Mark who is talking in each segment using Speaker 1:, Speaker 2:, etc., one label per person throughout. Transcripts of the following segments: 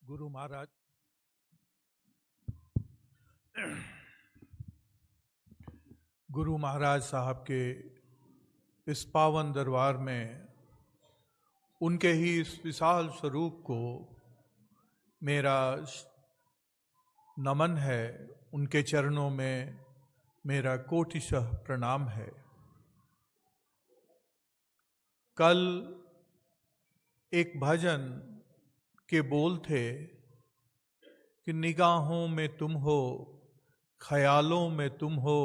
Speaker 1: गुरु महाराज गुरु महाराज साहब के इस पावन दरबार में उनके ही इस विशाल स्वरूप को मेरा नमन है। उनके चरणों में मेरा कोटिशः प्रणाम है। कल एक भजन के बोल थे कि निगाहों में तुम हो, ख्यालों में तुम हो,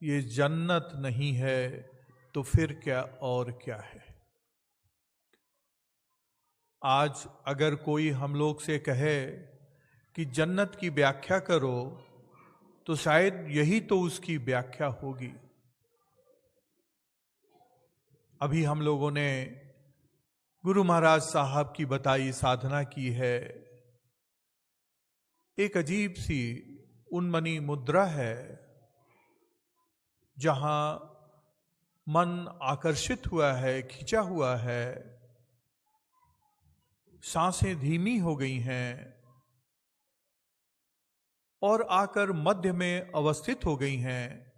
Speaker 1: ये जन्नत नहीं है तो फिर क्या और क्या है। आज अगर कोई हम लोग से कहे कि जन्नत की व्याख्या करो तो शायद यही तो उसकी व्याख्या होगी। अभी हम लोगों ने गुरु महाराज साहब की बताई साधना की है। एक अजीब सी उन्मनी मुद्रा है जहां मन आकर्षित हुआ है, खिंचा हुआ है, सांसें धीमी हो गई हैं और आकर मध्य में अवस्थित हो गई हैं।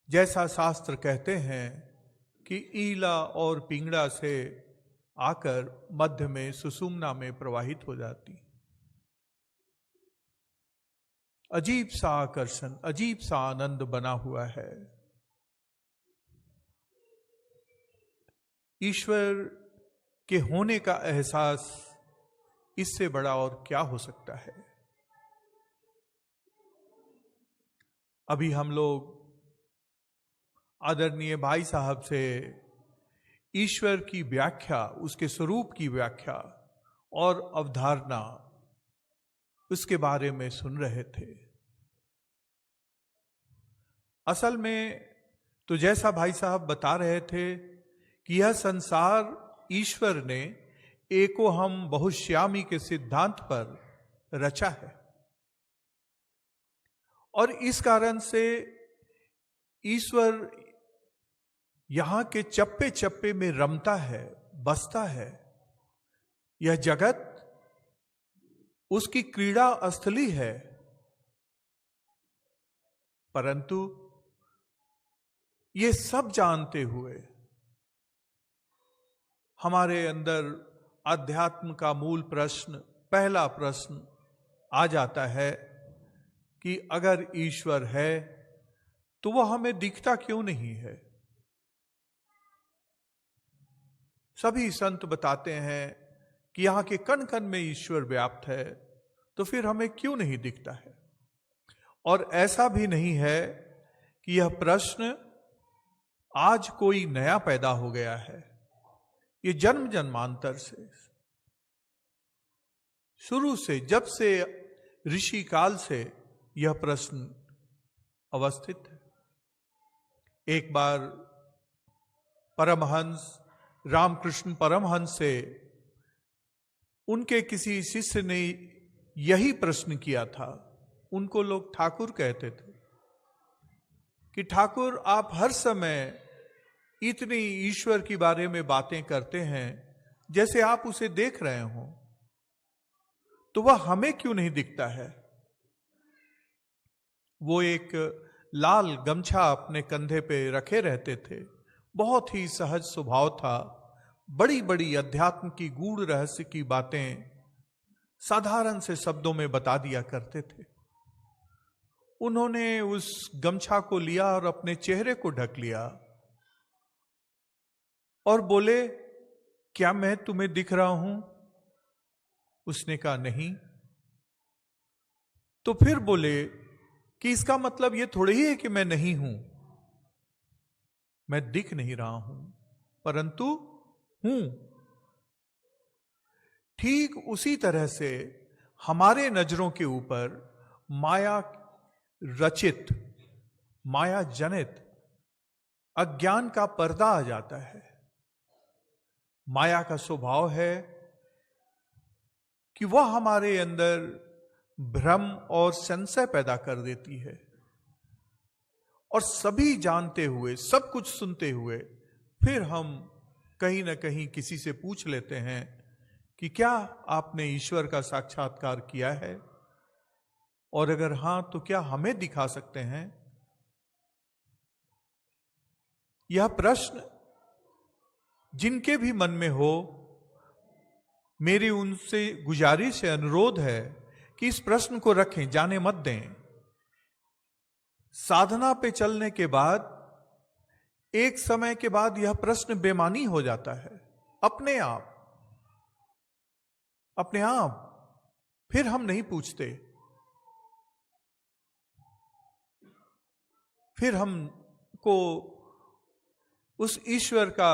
Speaker 1: जैसा शास्त्र कहते हैं कि ईला और पिंगड़ा से आकर मध्य में सुषुम्ना में प्रवाहित हो जाती। अजीब सा आकर्षण, अजीब सा आनंद बना हुआ है। ईश्वर के होने का एहसास इससे बड़ा और क्या हो सकता है। अभी हम लोग आदरणीय भाई साहब से ईश्वर की व्याख्या, उसके स्वरूप की व्याख्या और अवधारणा, उसके बारे में सुन रहे थे। असल में तो जैसा भाई साहब बता रहे थे कि यह संसार ईश्वर ने एको हम बहुश्यामी के सिद्धांत पर रचा है और इस कारण से ईश्वर यहां के चप्पे चप्पे में रमता है, बसता है। यह जगत उसकी क्रीड़ा स्थली है। परंतु ये सब जानते हुए हमारे अंदर अध्यात्म का मूल प्रश्न, पहला प्रश्न आ जाता है कि अगर ईश्वर है तो वह हमें दिखता क्यों नहीं है। सभी संत बताते हैं कि यहां के कण कण में ईश्वर व्याप्त है, तो फिर हमें क्यों नहीं दिखता है। और ऐसा भी नहीं है कि यह प्रश्न आज कोई नया पैदा हो गया है। ये जन्म जन्मांतर से, शुरू से, जब से ऋषि काल से यह प्रश्न अवस्थित है। एक बार परमहंस रामकृष्ण परमहंस से उनके किसी शिष्य ने यही प्रश्न किया था। उनको लोग ठाकुर कहते थे कि ठाकुर, आप हर समय इतनी ईश्वर के बारे में बातें करते हैं, जैसे आप उसे देख रहे हो, तो वह हमें क्यों नहीं दिखता है। वो एक लाल गमछा अपने कंधे पे रखे रहते थे। बहुत ही सहज स्वभाव था। बड़ी बड़ी अध्यात्म की गूढ़ रहस्य की बातें साधारण से शब्दों में बता दिया करते थे। उन्होंने उस गमछा को लिया और अपने चेहरे को ढक लिया और बोले, क्या मैं तुम्हें दिख रहा हूं? उसने कहा नहीं। तो फिर बोले कि इसका मतलब यह थोड़ी ही है कि मैं नहीं हूं, मैं दिख नहीं रहा हूं, परंतु हूं। ठीक उसी तरह से हमारे नजरों के ऊपर माया रचित, माया जनित अज्ञान का पर्दा आ जाता है। माया का स्वभाव है कि वह हमारे अंदर भ्रम और संशय पैदा कर देती है। और सभी जानते हुए, सब कुछ सुनते हुए, फिर हम कहीं ना कहीं किसी से पूछ लेते हैं कि क्या आपने ईश्वर का साक्षात्कार किया है, और अगर हां तो क्या हमें दिखा सकते हैं? यह प्रश्न जिनके भी मन में हो, मेरी उनसे गुजारिश है, अनुरोध है कि इस प्रश्न को रखें, जाने मत दें। साधना पे चलने के बाद एक समय के बाद यह प्रश्न बेमानी हो जाता है, अपने आप फिर हम नहीं पूछते, फिर हमको उस ईश्वर का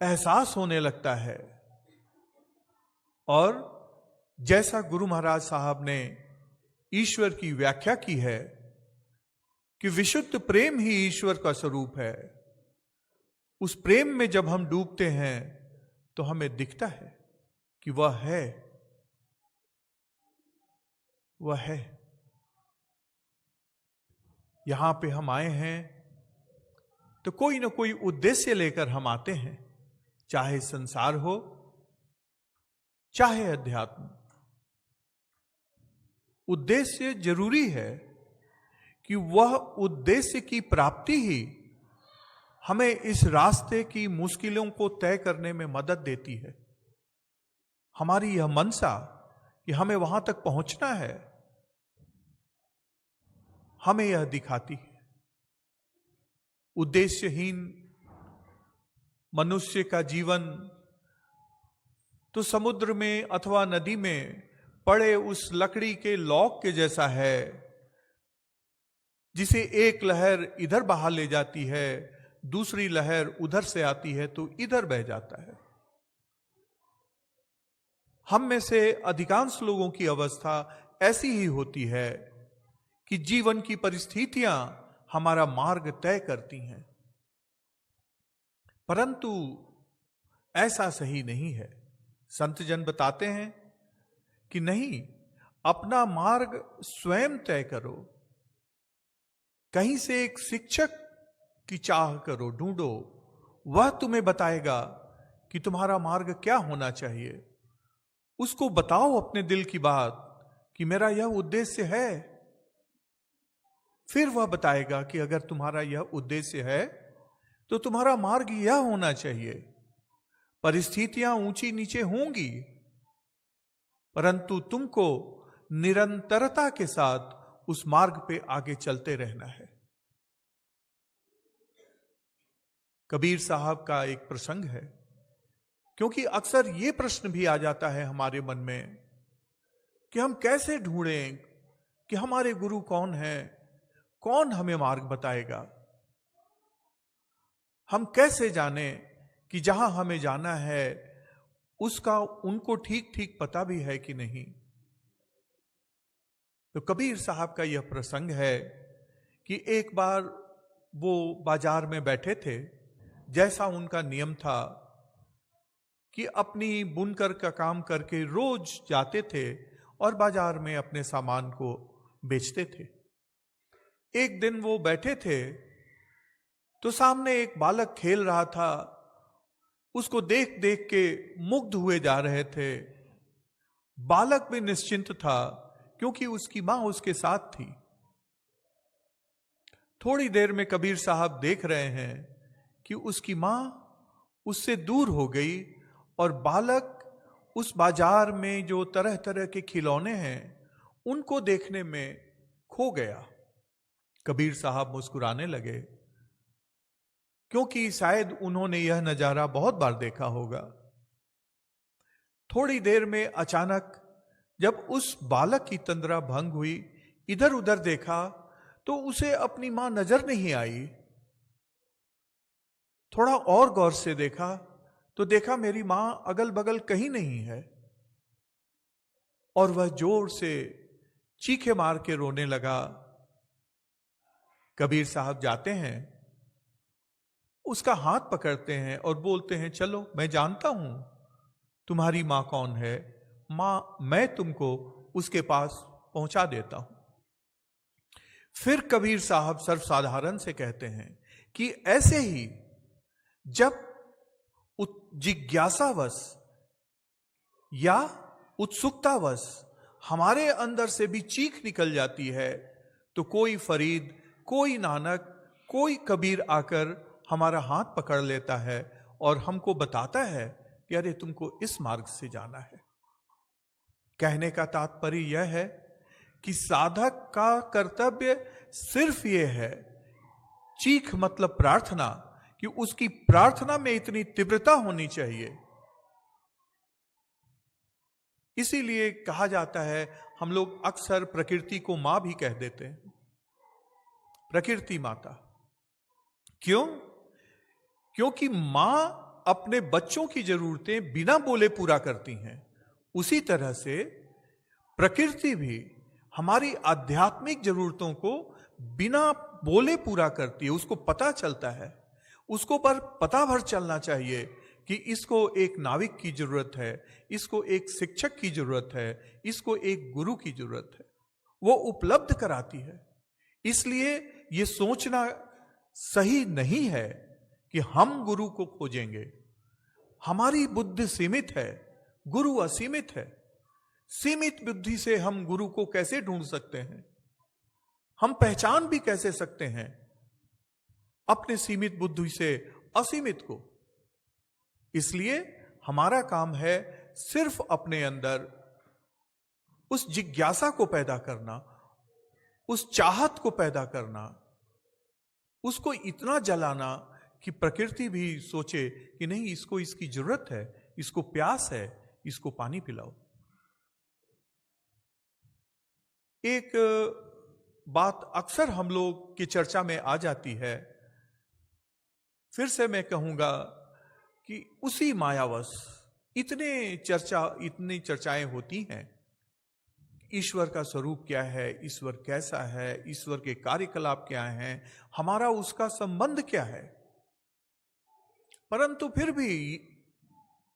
Speaker 1: एहसास होने लगता है। और जैसा गुरु महाराज साहब ने ईश्वर की व्याख्या की है कि विशुद्ध प्रेम ही ईश्वर का स्वरूप है, उस प्रेम में जब हम डूबते हैं तो हमें दिखता है कि वह है, वह है। यहां पे हम आए हैं तो कोई ना कोई उद्देश्य लेकर हम आते हैं, चाहे संसार हो चाहे अध्यात्म। उद्देश्य जरूरी है कि वह उद्देश्य की प्राप्ति ही हमें इस रास्ते की मुश्किलों को तय करने में मदद देती है। हमारी यह मनसा कि हमें वहां तक पहुंचना है, हमें यह दिखाती है। उद्देश्यहीन मनुष्य का जीवन तो समुद्र में अथवा नदी में पड़े उस लकड़ी के लॉक के जैसा है, जिसे एक लहर इधर बहा ले जाती है, दूसरी लहर उधर से आती है तो इधर बह जाता है। हम में से अधिकांश लोगों की अवस्था ऐसी ही होती है कि जीवन की परिस्थितियां हमारा मार्ग तय करती हैं, परंतु ऐसा सही नहीं है। संत जन बताते हैं कि नहीं, अपना मार्ग स्वयं तय करो। कहीं से एक शिक्षक की चाह करो, ढूंढो, वह तुम्हें बताएगा कि तुम्हारा मार्ग क्या होना चाहिए। उसको बताओ अपने दिल की बात कि मेरा यह उद्देश्य है, फिर वह बताएगा कि अगर तुम्हारा यह उद्देश्य है तो तुम्हारा मार्ग यह होना चाहिए। परिस्थितियां ऊंची नीचे होंगी, परंतु तुमको निरंतरता के साथ उस मार्ग पे आगे चलते रहना है। कबीर साहब का एक प्रसंग है, क्योंकि अक्सर ये प्रश्न भी आ जाता है हमारे मन में कि हम कैसे ढूंढें कि हमारे गुरु कौन है, कौन हमें मार्ग बताएगा। हम कैसे जाने कि जहां हमें जाना है उसका उनको ठीक ठीक पता भी है कि नहीं। तो कबीर साहब का यह प्रसंग है कि एक बार वो बाजार में बैठे थे, जैसा उनका नियम था कि अपनी बुनकर का काम करके रोज जाते थे और बाजार में अपने सामान को बेचते थे। एक दिन वो बैठे थे तो सामने एक बालक खेल रहा था, उसको देख देख के मुग्ध हुए जा रहे थे। बालक भी निश्चिंत था क्योंकि उसकी मां उसके साथ थी। थोड़ी देर में कबीर साहब देख रहे हैं कि उसकी मां उससे दूर हो गई और बालक उस बाजार में जो तरह तरह के खिलौने हैं उनको देखने में खो गया। कबीर साहब मुस्कुराने लगे, क्योंकि शायद उन्होंने यह नजारा बहुत बार देखा होगा। थोड़ी देर में अचानक जब उस बालक की तंद्रा भंग हुई, इधर उधर देखा तो उसे अपनी मां नजर नहीं आई। थोड़ा और गौर से देखा तो देखा मेरी मां अगल बगल कहीं नहीं है, और वह जोर से चीखे मार के रोने लगा। कबीर साहब जाते हैं, उसका हाथ पकड़ते हैं और बोलते हैं, चलो मैं जानता हूं तुम्हारी मां कौन है, मां मैं तुमको उसके पास पहुंचा देता हूं। फिर कबीर साहब सर्वसाधारण से कहते हैं कि ऐसे ही जब जिज्ञासावश या उत्सुकतावश हमारे अंदर से भी चीख निकल जाती है, तो कोई फरीद, कोई नानक, कोई कबीर आकर हमारा हाथ पकड़ लेता है और हमको बताता है कि अरे तुमको इस मार्ग से जाना है। कहने का तात्पर्य यह है कि साधक का कर्तव्य सिर्फ ये है, चीख मतलब प्रार्थना, कि उसकी प्रार्थना में इतनी तीव्रता होनी चाहिए। इसीलिए कहा जाता है, हम लोग अक्सर प्रकृति को मां भी कह देते हैं, प्रकृति माता। क्यों? क्योंकि मां अपने बच्चों की जरूरतें बिना बोले पूरा करती हैं। उसी तरह से प्रकृति भी हमारी आध्यात्मिक जरूरतों को बिना बोले पूरा करती है। उसको पता चलता है, उसको पर पता भर चलना चाहिए कि इसको एक नाविक की जरूरत है, इसको एक शिक्षक की जरूरत है, इसको एक गुरु की जरूरत है। वो उपलब्ध कराती है। इसलिए ये सोचना सही नहीं है कि हम गुरु को खोजेंगे। हमारी बुद्धि सीमित है, गुरु असीमित है। सीमित बुद्धि से हम गुरु को कैसे ढूंढ सकते हैं? हम पहचान भी कैसे सकते हैं अपने सीमित बुद्धि से असीमित को? इसलिए हमारा काम है सिर्फ अपने अंदर उस जिज्ञासा को पैदा करना, उस चाहत को पैदा करना, उसको इतना जलाना कि प्रकृति भी सोचे कि नहीं, इसको इसकी जरूरत है, इसको प्यास है, इसको पानी पिलाओ। एक बात अक्सर हम लोग की चर्चा में आ जाती है, फिर से मैं कहूंगा कि उसी मायावश इतनी चर्चाएं होती हैं। ईश्वर का स्वरूप क्या है, ईश्वर कैसा है, ईश्वर के कार्यकलाप क्या हैं, हमारा उसका संबंध क्या है। परंतु फिर भी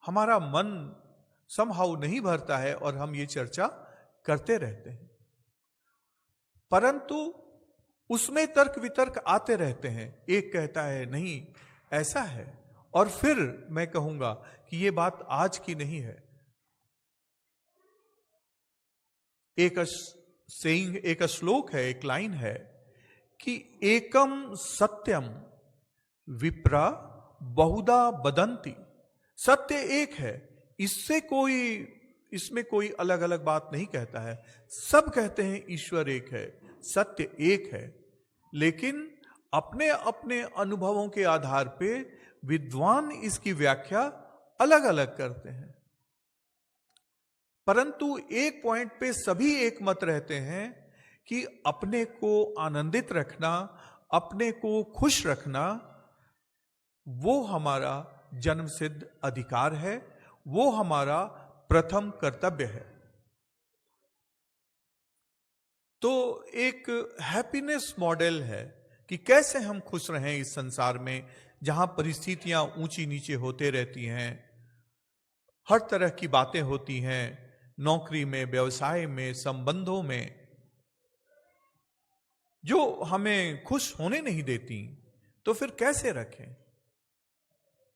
Speaker 1: हमारा मन समहाउ नहीं भरता है और हम ये चर्चा करते रहते हैं। परंतु उसमें तर्क वितर्क आते रहते हैं। एक कहता है नहीं ऐसा है, और फिर मैं कहूंगा कि ये बात आज की नहीं है। एक श्लोक है, एक लाइन है कि एकम सत्यम विप्रा बहुधा बदंती। सत्य एक है, इसमें कोई अलग अलग बात नहीं कहता है। सब कहते हैं ईश्वर एक है, सत्य एक है, लेकिन अपने अपने अनुभवों के आधार पे विद्वान इसकी व्याख्या अलग अलग करते हैं। परंतु एक पॉइंट पे सभी एक मत रहते हैं कि अपने को आनंदित रखना, अपने को खुश रखना, वो हमारा जन्मसिद्ध अधिकार है, वो हमारा प्रथम कर्तव्य है। तो एक हैप्पीनेस मॉडल है कि कैसे हम खुश रहें इस संसार में, जहां परिस्थितियां ऊंची नीचे होते रहती हैं, हर तरह की बातें होती हैं, नौकरी में, व्यवसाय में, संबंधों में, जो हमें खुश होने नहीं देती। तो फिर कैसे रखें?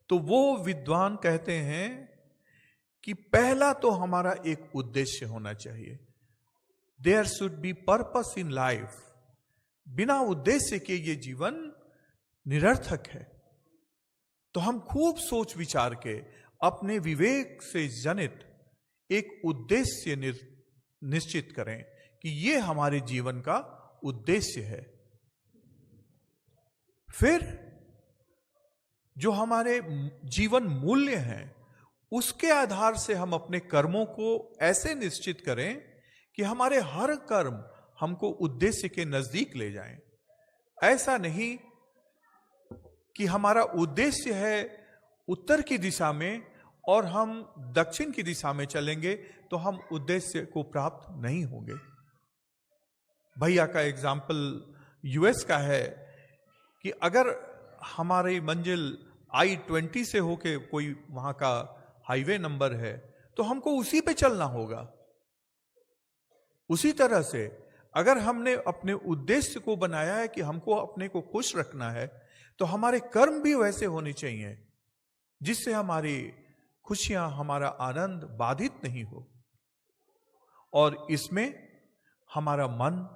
Speaker 1: तो वो विद्वान कहते हैं कि पहला तो हमारा एक उद्देश्य होना चाहिए। There should be purpose in life. बिना उद्देश्य के ये जीवन निरर्थक है। तो हम खूब सोच विचार के अपने विवेक से जनित एक उद्देश्य निश्चित करें कि ये हमारे जीवन का उद्देश्य है। फिर जो हमारे जीवन मूल्य हैं, उसके आधार से हम अपने कर्मों को ऐसे निश्चित करें कि हमारे हर कर्म हमको उद्देश्य के नजदीक ले जाएं। ऐसा नहीं कि हमारा उद्देश्य है उत्तर की दिशा में और हम दक्षिण की दिशा में चलेंगे तो हम उद्देश्य को प्राप्त नहीं होंगे। भैया का एग्जाम्पल यूएस का है कि अगर हमारी मंजिल I-20 से होके कोई वहां का हाईवे नंबर है तो हमको उसी पे चलना होगा। उसी तरह से अगर हमने अपने उद्देश्य को बनाया है कि हमको अपने को खुश रखना है, तो हमारे कर्म भी वैसे होने चाहिए जिससे हमारी खुशियां, हमारा आनंद बाधित नहीं हो। और इसमें हमारा मन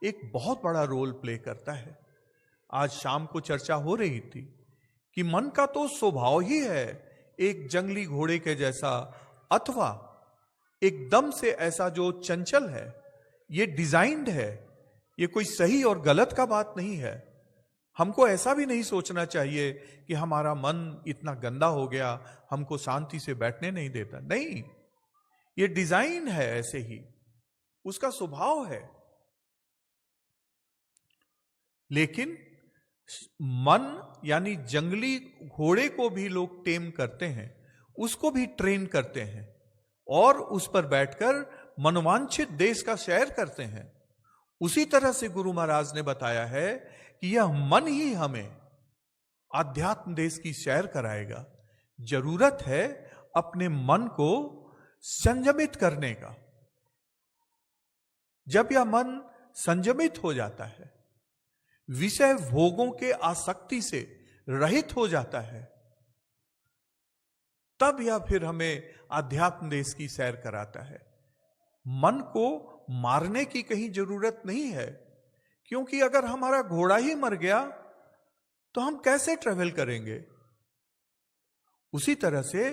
Speaker 1: एक बहुत बड़ा रोल प्ले करता है। आज शाम को चर्चा हो रही थी कि मन का तो स्वभाव ही है एक जंगली घोड़े के जैसा, अथवा एकदम से ऐसा जो चंचल है। ये डिजाइन्ड है, ये कोई सही और गलत का बात नहीं है। हमको ऐसा भी नहीं सोचना चाहिए कि हमारा मन इतना गंदा हो गया, हमको शांति से बैठने नहीं देता। नहीं, ये डिजाइन है ऐसे ही, उसका स्वभाव है। लेकिन मन यानी जंगली घोड़े को भी लोग टेम करते हैं, उसको भी ट्रेन करते हैं और उस पर बैठकर मनोवांछित देश का सैर करते हैं। उसी तरह से गुरु महाराज ने बताया है कि यह मन ही हमें आध्यात्म देश की सैर कराएगा। जरूरत है अपने मन को संयमित करने का। जब यह मन संयमित हो जाता है, विषय भोगों के आसक्ति से रहित हो जाता है, तब यह फिर हमें आध्यात्म देश की सैर कराता है। मन को मारने की कहीं जरूरत नहीं है, क्योंकि अगर हमारा घोड़ा ही मर गया तो हम कैसे ट्रेवल करेंगे। उसी तरह से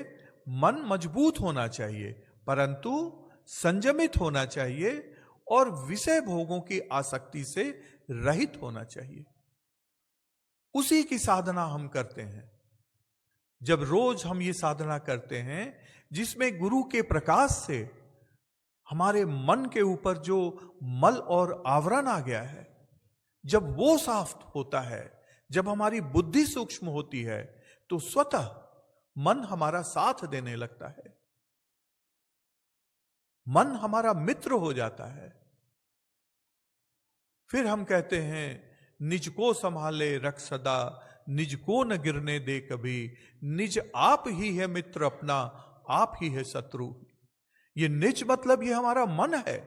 Speaker 1: मन मजबूत होना चाहिए, परंतु संयमित होना चाहिए और विषय भोगों की आसक्ति से रहित होना चाहिए। उसी की साधना हम करते हैं। जब रोज हम ये साधना करते हैं जिसमें गुरु के प्रकाश से हमारे मन के ऊपर जो मल और आवरण आ गया है, जब वो साफ होता है, जब हमारी बुद्धि सूक्ष्म होती है, तो स्वतः मन हमारा साथ देने लगता है, मन हमारा मित्र हो जाता है। फिर हम कहते हैं, निज को संभाले रख सदा, निज को न गिरने दे कभी, निज आप ही है मित्र अपना, आप ही है शत्रु। ये निज मतलब ये हमारा मन है।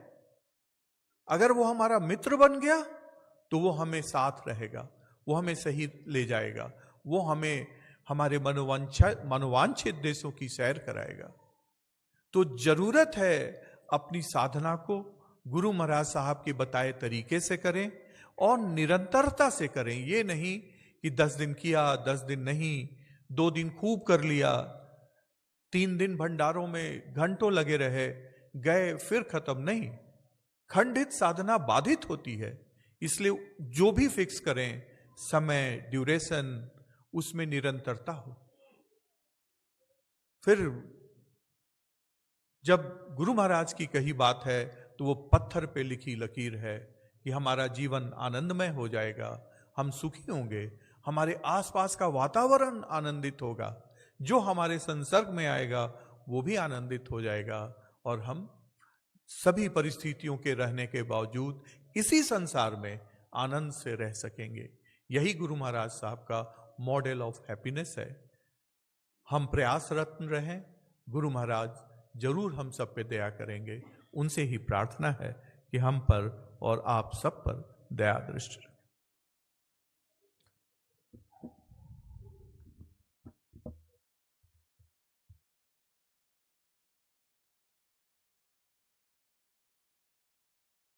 Speaker 1: अगर वो हमारा मित्र बन गया तो वो हमें साथ रहेगा, वो हमें सही ले जाएगा, वो हमें हमारे मनोवांछित देशों की सैर कराएगा। तो जरूरत है अपनी साधना को गुरु महाराज साहब के बताए तरीके से करें और निरंतरता से करें। ये नहीं कि 10 दिन किया 10 दिन नहीं, 2 दिन खूब कर लिया, 3 दिन भंडारों में घंटों लगे रहे, गए फिर खत्म। नहीं, खंडित साधना बाधित होती है। इसलिए जो भी फिक्स करें, समय, ड्यूरेशन, उसमें निरंतरता हो। फिर जब गुरु महाराज की कही बात है तो वो पत्थर पे लिखी लकीर है कि हमारा जीवन आनंदमय हो जाएगा, हम सुखी होंगे, हमारे आसपास का वातावरण आनंदित होगा, जो हमारे संसर्ग में आएगा वो भी आनंदित हो जाएगा और हम सभी परिस्थितियों के रहने के बावजूद इसी संसार में आनंद से रह सकेंगे। यही गुरु महाराज साहब का मॉडल ऑफ हैप्पीनेस है। हम प्रयासरत रहें, गुरु महाराज जरूर हम सब पे दया करेंगे। उनसे ही प्रार्थना है कि हम पर और आप सब पर दया दृष्टि रखें।